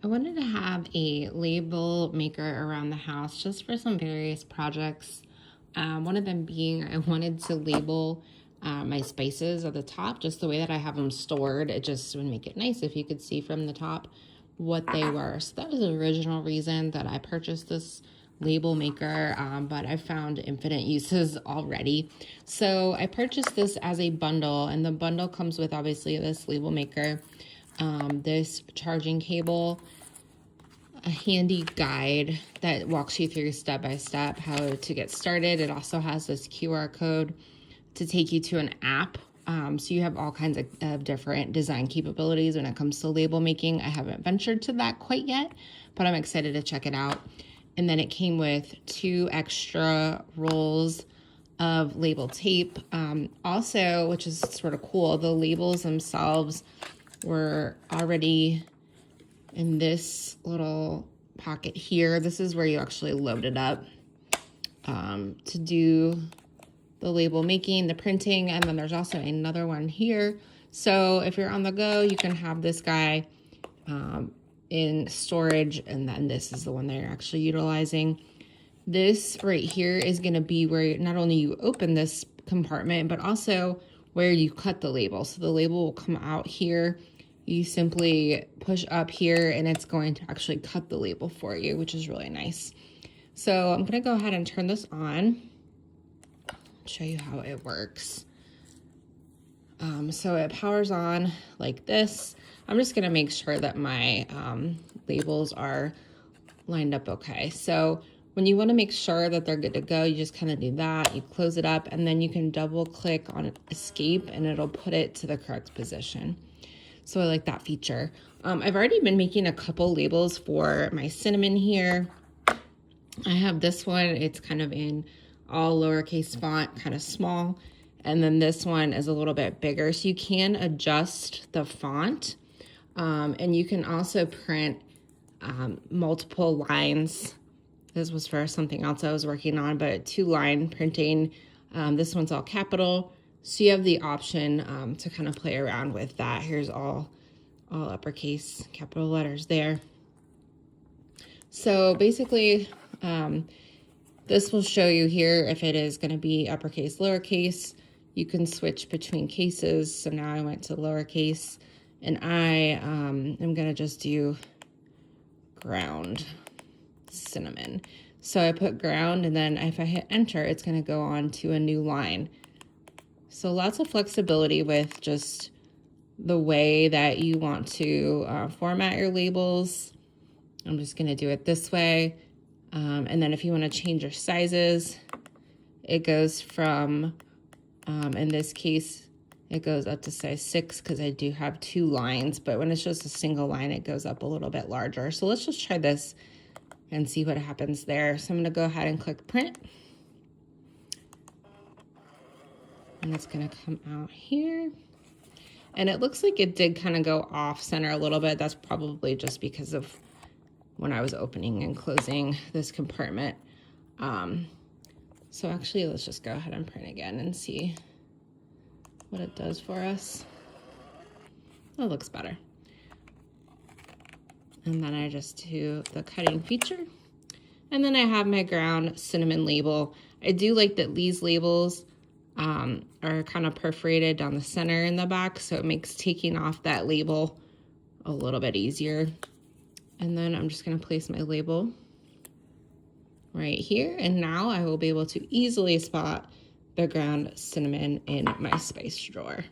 I wanted to have a label maker around the house just for some various projects. One of them being I wanted to label my spices at the top, just the way that I have them stored. It just would make it nice if you could see from the top what they were. So that was the original reason that I purchased this label maker, but I found infinite uses already. So I purchased this as a bundle, and the bundle comes with obviously this label maker, this charging cable, a handy guide that walks you through step by step how to get started. It also has this QR code to take you to an app. So you have all kinds of different design capabilities when it comes to label making. I haven't ventured to that quite yet, but I'm excited to check it out. And then it came with 2 extra rolls of label tape. Also, which is sort of cool, the labels themselves were already in this little pocket here. This is where you actually load it up to do the label making, the printing, and then there's also another one here. So if you're on the go, you can have this guy in storage, and then this is the one that you're actually utilizing. This right here is going to be where not only you open this compartment, but also where you cut the label. So the label will come out here. You simply push up here and it's going to actually cut the label for you, which is really nice. So I'm going to go ahead and turn this on, show you how it works. So it powers on like this. I'm just going to make sure that my labels are lined up okay. So when you want to make sure that they're good to go, you just kind of do that. You close it up and then you can double click on escape and it'll put it to the correct position. So I like that feature. I've already been making a couple labels for my cinnamon here. I have this one, it's kind of in all lowercase font, kind of small. And then this one is a little bit bigger. So you can adjust the font. And you can also print multiple lines. This was for something else I was working on, but 2-line printing. This one's all capital. So you have the option to kind of play around with that. Here's all uppercase capital letters there. So basically, this will show you here if it is going to be uppercase, lowercase. You can switch between cases. So now I went to lowercase, and I am going to just do ground cinnamon. So I put ground, and then if I hit enter, it's going to go on to a new line. So lots of flexibility with just the way that you want to format your labels. I'm just going to do it this way. And then if you want to change your sizes, it goes from, in this case, it goes up to size 6 because I do have 2 lines. But when it's just a single line, it goes up a little bit larger. So let's just try this and see what happens there. So I'm going to go ahead and click print. And it's going to come out here. And it looks like it did kind of go off center a little bit. That's probably just because of when I was opening and closing this compartment. So actually, let's just go ahead and print again and see what it does for us. That looks better. And then I just do the cutting feature. And then I have my ground cinnamon label. I do like that these labels are kind of perforated down the center in the back, so it makes taking off that label a little bit easier. And then I'm just going to place my label right here, and now I will be able to easily spot the ground cinnamon in my spice drawer.